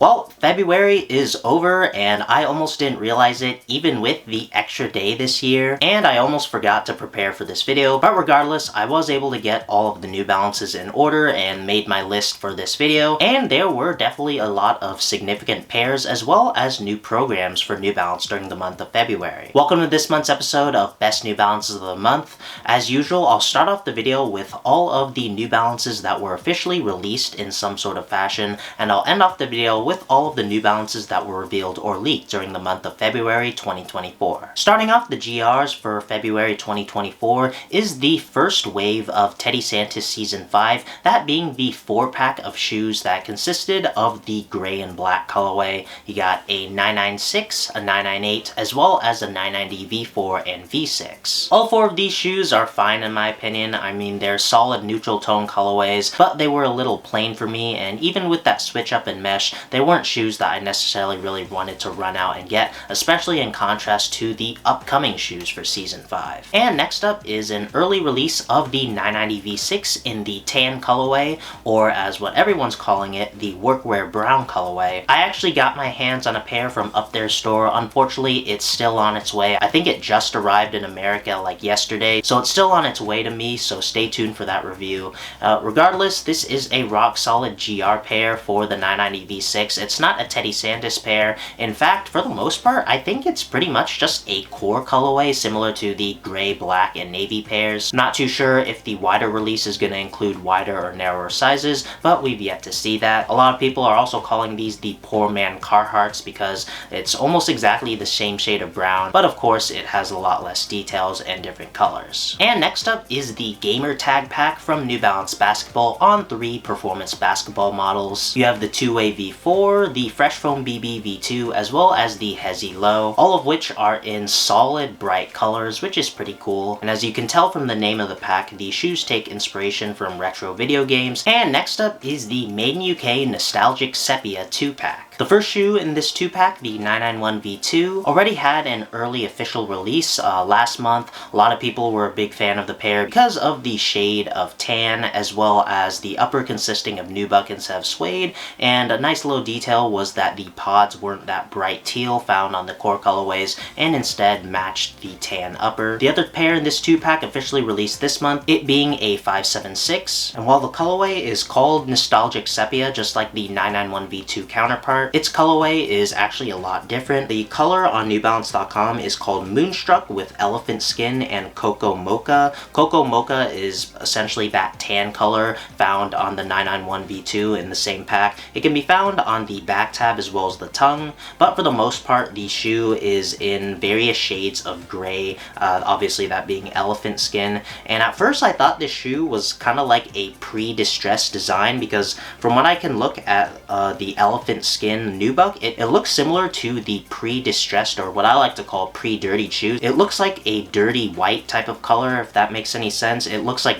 Well, February is over and I almost didn't realize it even with the extra day this year, and I almost forgot to prepare for this video, but regardless, I was able to get all of the New Balances in order and made my list for this video, and there were definitely a lot of significant pairs as well as new programs for New Balance during the month of February. Welcome to this month's episode of Best New Balances of the Month. As usual, I'll start off the video with all of the New Balances that were officially released in some sort of fashion, and I'll end off the video with all of the New Balances that were revealed or leaked during the month of February 2024. Starting off the GRs for February 2024 is the first wave of Teddy Santis Season 5, that being the 4-pack of shoes that consisted of the gray and black colorway. You got a 996, a 998, as well as a 990 V4 and V6. All 4 of these shoes are fine in my opinion. I mean, they're solid neutral tone colorways, but they were a little plain for me, and even with that switch up in mesh, they weren't shoes that I necessarily really wanted to run out and get, especially in contrast to the upcoming shoes for Season 5. And next up is an early release of the 990 V6 in the tan colorway, or as what everyone's calling it, the workwear brown colorway. I actually got my hands on a pair from Up There store. Unfortunately, it's still on its way. I think it just arrived in America like yesterday, so it's still on its way to me, so stay tuned for that review. Regardless, this is a rock solid GR pair for the 990 V6. It's not a Teddy Santis pair. In fact, for the most part, I think it's pretty much just a core colorway similar to the gray, black, and navy pairs. Not too sure if the wider release is going to include wider or narrower sizes, but we've yet to see that. A lot of people are also calling these the Poor Man Carhartts because it's almost exactly the same shade of brown, but of course it has a lot less details and different colors. And next up is the Gamer Tag Pack from New Balance Basketball on 3 performance basketball models. You have the Two-Way V4, the Fresh Foam BB V2, as well as the Hezi Low, all of which are in solid bright colors, which is pretty cool. And as you can tell from the name of the pack, the shoes take inspiration from retro video games. And next up is the Made in UK Nostalgic Sepia 2-pack. The first shoe in this 2-pack, the 991 V2, already had an early official release last month. A lot of people were a big fan of the pair because of the shade of tan, as well as the upper consisting of nubuck instead of suede, and a nice little detail was that the pods weren't that bright teal found on the core colorways and instead matched the tan upper. The other pair in this 2-pack officially released this month, it being a 576, and while the colorway is called Nostalgic Sepia just like the 991 V2 counterpart, its colorway is actually a lot different. The color on NewBalance.com is called Moonstruck with Elephant Skin and Cocoa Mocha. Cocoa Mocha is essentially that tan color found on the 991 V2 in the same pack. It can be found on the back tab as well as the tongue, but for the most part the shoe is in various shades of gray, obviously that being elephant skin. And at first I thought this shoe was kind of like a pre-distressed design, because from what I can look at the elephant skin nubuck, it looks similar to the pre-distressed, or what I like to call pre-dirtied shoes. It looks like a dirty white type of color, if that makes any sense. It looks like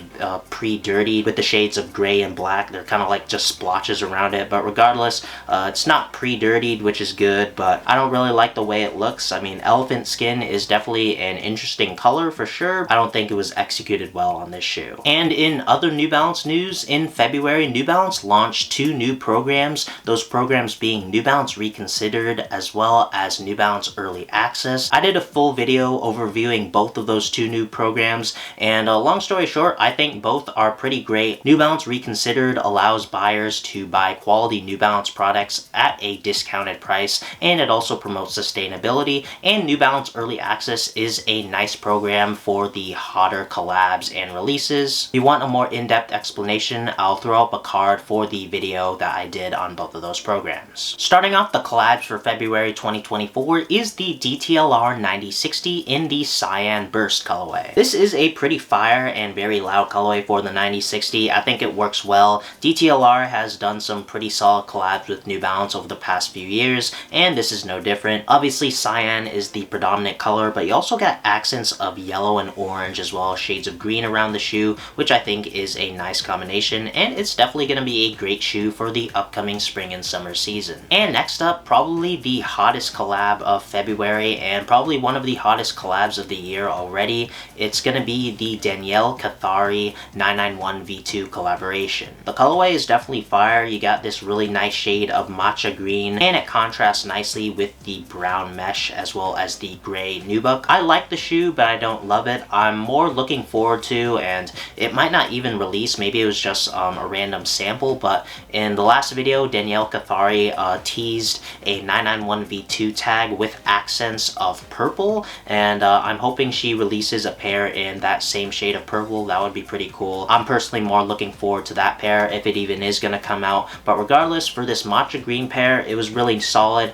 pre-dirtied with the shades of gray and black. They're kind of like just splotches around it, but regardless, it's not pre-dirtied, which is good, but I don't really like the way it looks. I mean, elephant skin is definitely an interesting color for sure. I don't think it was executed well on this shoe. And in other New Balance news, in February, New Balance launched 2 new programs, those programs being New Balance Reconsidered as well as New Balance Early Access. I did a full video overviewing both of those 2 new programs, and long story short, I think both are pretty great. New Balance Reconsidered allows buyers to buy quality New Balance products at a discounted price, and it also promotes sustainability. And New Balance Early Access is a nice program for the hotter collabs and releases. If you want a more in-depth explanation, I'll throw up a card for the video that I did on both of those programs. Starting off the collabs for February 2024 is the DTLR 9060 in the Cyan Burst colorway. This is a pretty fire and very loud colorway for the 9060. I think it works well. DTLR has done some pretty solid collabs with New Balance over the past few years, and this is no different. Obviously, cyan is the predominant color, but you also got accents of yellow and orange as well as shades of green around the shoe, which I think is a nice combination, and it's definitely going to be a great shoe for the upcoming spring and summer season. season. And next up, probably the hottest collab of February and probably one of the hottest collabs of the year already. It's gonna be the Danielle Cathari 991 V2 collaboration. The colorway is definitely fire. You got this really nice shade of matcha green and it contrasts nicely with the brown mesh as well as the gray nubuck. I like the shoe, but I don't love it. I'm more looking forward to, and it might not even release, maybe it was just a random sample, but in the last video, Danielle Cathari teased a 991 V2 tag with accents of purple, and I'm hoping she releases a pair in that same shade of purple. That would be pretty cool. I'm personally more looking forward to that pair if it even is going to come out, but regardless, for this matcha green pair, it was really solid.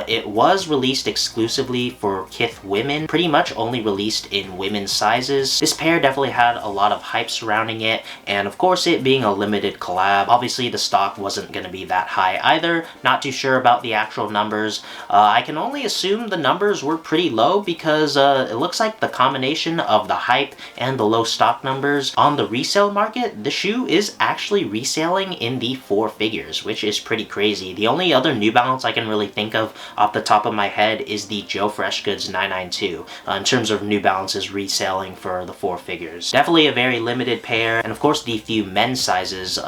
It was released exclusively for Kith women, pretty much only released in women's sizes. This pair definitely had a lot of hype surrounding it, and of course it being a limited collab, obviously the stock wasn't going to be that high either. Not too sure about the actual numbers. I can only assume the numbers were pretty low because it looks like the combination of the hype and the low stock numbers on the resale market, the shoe is actually reselling in the 4 figures, which is pretty crazy. The only other New Balance I can really think of off the top of my head is the Joe Freshgoods 992 in terms of New Balances reselling for the 4 figures. Definitely a very limited pair, and of course the few men's sizes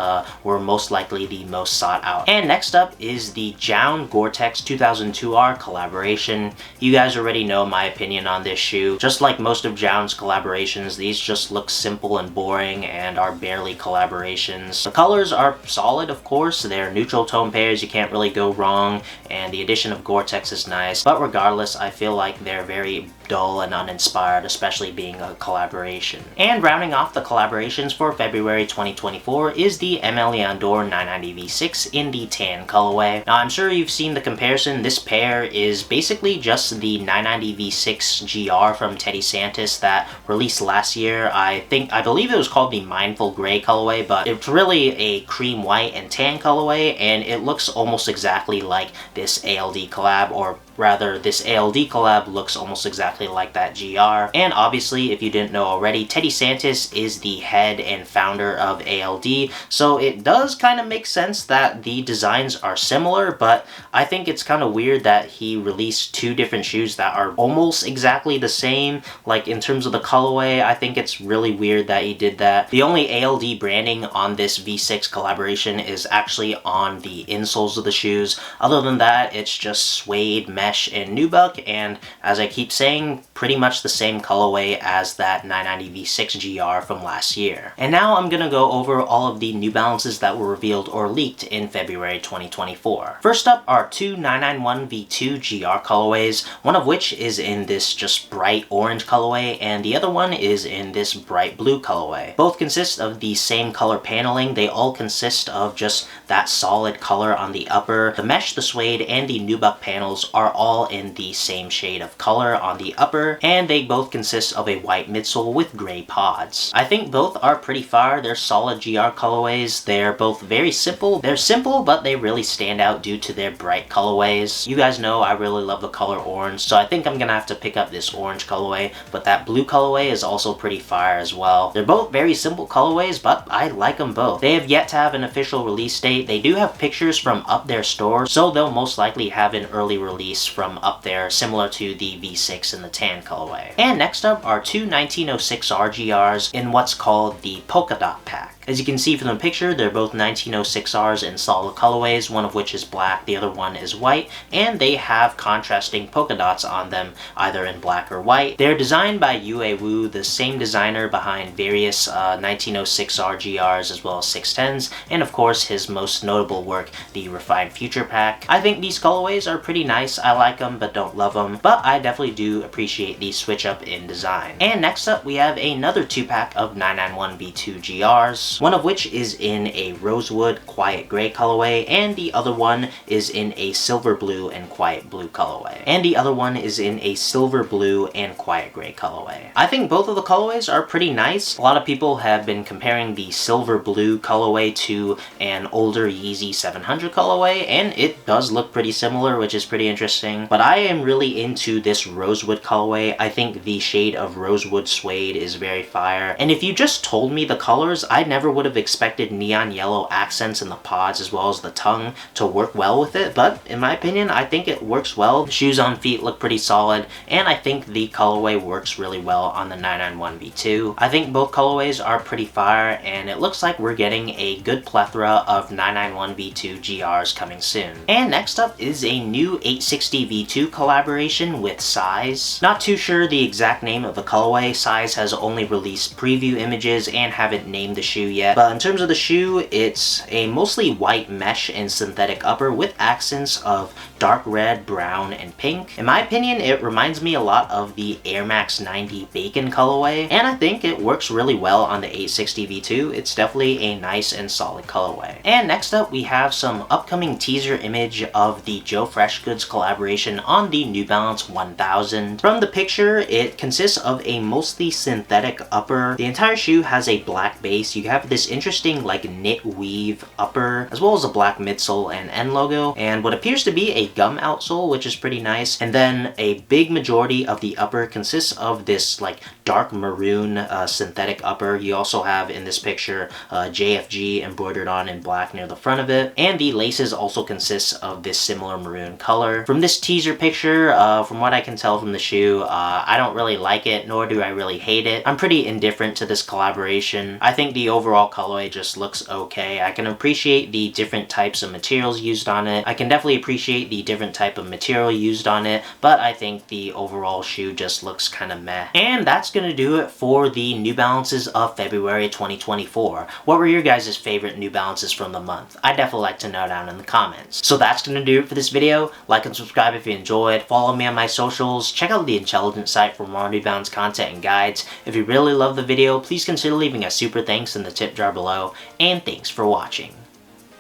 were most likely the most sought out. And next up is the Jown Gore-Tex 2002R collaboration. You guys already know my opinion on this shoe. Just like most of Jown's collaborations, these just look simple and boring and are barely collaborations. The colors are solid, of course. They're neutral tone pairs, you can't really go wrong, and the addition of Gore-Tex is nice, but regardless, I feel like they're very dull and uninspired, especially being a collaboration. And rounding off the collaborations for February 2024 is the ML Leon Dore 990 V6 in the tan colorway. Now I'm sure you've seen the comparison. This pair is basically just the 990 V6 GR from Teddy Santis that released last year. I believe it was called the Mindful Gray colorway, but it's really a cream white and tan colorway, and it looks almost exactly like this ALD collab, or rather this ALD collab looks almost exactly like that GR. And obviously, if you didn't know already, Teddy Santis is the head and founder of ALD, so it does kind of make sense that the designs are similar, but I think it's kind of weird that he released 2 different shoes that are almost exactly the same, like in terms of the colorway. I think it's really weird that he did that. The only ALD branding on this V6 collaboration is actually on the insoles of the shoes. Other than that, it's just suede, mesh, and nubuck, and as I keep saying, pretty much the same colorway as that 990 V6 GR from last year. And now I'm gonna go over all of the New Balances that were revealed or leaked in February 2024. First up are 2 991 V2 GR colorways, one of which is in this just bright orange colorway, and the other one is in this bright blue colorway. Both consist of the same color paneling. They all consist of just that solid color on the upper. The mesh, the suede, and the nubuck panels are all in the same shade of color on the upper, and they both consist of a white midsole with gray pods. I think both are pretty fire. They're solid GR colorways. They're both very simple. They're simple, but they really stand out due to their bright colorways. You guys know I really love the color orange, so I think I'm gonna have to pick up this orange colorway, but that blue colorway is also pretty fire as well. They're both very simple colorways, but I like them both. They have yet to have an official release date. They do have pictures from up their store, so they'll most likely have an early release from up there, similar to the V6 in the tan colorway. And next up are 2 1906 RGRs in what's called the Polka Dot Pack. As you can see from the picture, they're both 1906Rs in solid colorways, one of which is black, the other one is white, and they have contrasting polka dots on them, either in black or white. They're designed by Yue Wu, the same designer behind various 1906 RGRs as well as 610s, and of course his most notable work, the Refined Future Pack. I think these colorways are pretty nice. I like them but don't love them, but I definitely do appreciate the switch up in design. And next up we have another 2-pack of 991 V2 GRs. One of which is in a rosewood quiet gray colorway, and the other one is in a silver blue and quiet blue colorway. And the other one is in a silver blue and quiet gray colorway. I think both of the colorways are pretty nice. A lot of people have been comparing the silver blue colorway to an older Yeezy 700 colorway, and it does look pretty similar, which is pretty interesting. But I am really into this rosewood colorway. I think the shade of rosewood suede is very fire. And if you just told me the colors, I'd never never would have expected neon yellow accents in the pods as well as the tongue to work well with it, but in my opinion, I think it works well. The shoes on feet look pretty solid, and I think the colorway works really well on the 991 V2. I think both colorways are pretty fire, and it looks like we're getting a good plethora of 991 V2 GRs coming soon. And next up is a new 860 V2 collaboration with Size. Not too sure the exact name of the colorway. Size has only released preview images and haven't named the shoe yet, but in terms of the shoe, it's a mostly white mesh and synthetic upper with accents of dark red, brown, and pink. In my opinion, it reminds me a lot of the Air Max 90 Bacon colorway, and I think it works really well on the 860 V2. It's definitely a nice and solid colorway. And next up, we have some upcoming teaser image of the Joe Freshgoods collaboration on the New Balance 1000. From the picture, it consists of a mostly synthetic upper. The entire shoe has a black base. You have this interesting like knit weave upper, as well as a black midsole and end logo, and what appears to be a gum outsole, which is pretty nice. And then a big majority of the upper consists of this like dark maroon synthetic upper. You also have in this picture JFG embroidered on in black near the front of it, and the laces also consist of this similar maroon color. From this teaser picture, from what I can tell from the shoe, I don't really like it, nor do I really hate it. I'm pretty indifferent to this collaboration. I think the overall colorway just looks okay. I can appreciate the different types of materials used on it. I can definitely appreciate the different type of material used on it, but I think the overall shoe just looks kind of meh. And that's gonna do it for the New Balances of February 2024. What were your guys' favorite New Balances from the month? I'd definitely like to know down in the comments. So that's gonna do it for this video. Like and subscribe if you enjoyed. Follow me on my socials. Check out the Intelligent site for more New Balance content and guides. If you really love the video, please consider leaving a super thanks in the tip jar below. And thanks for watching.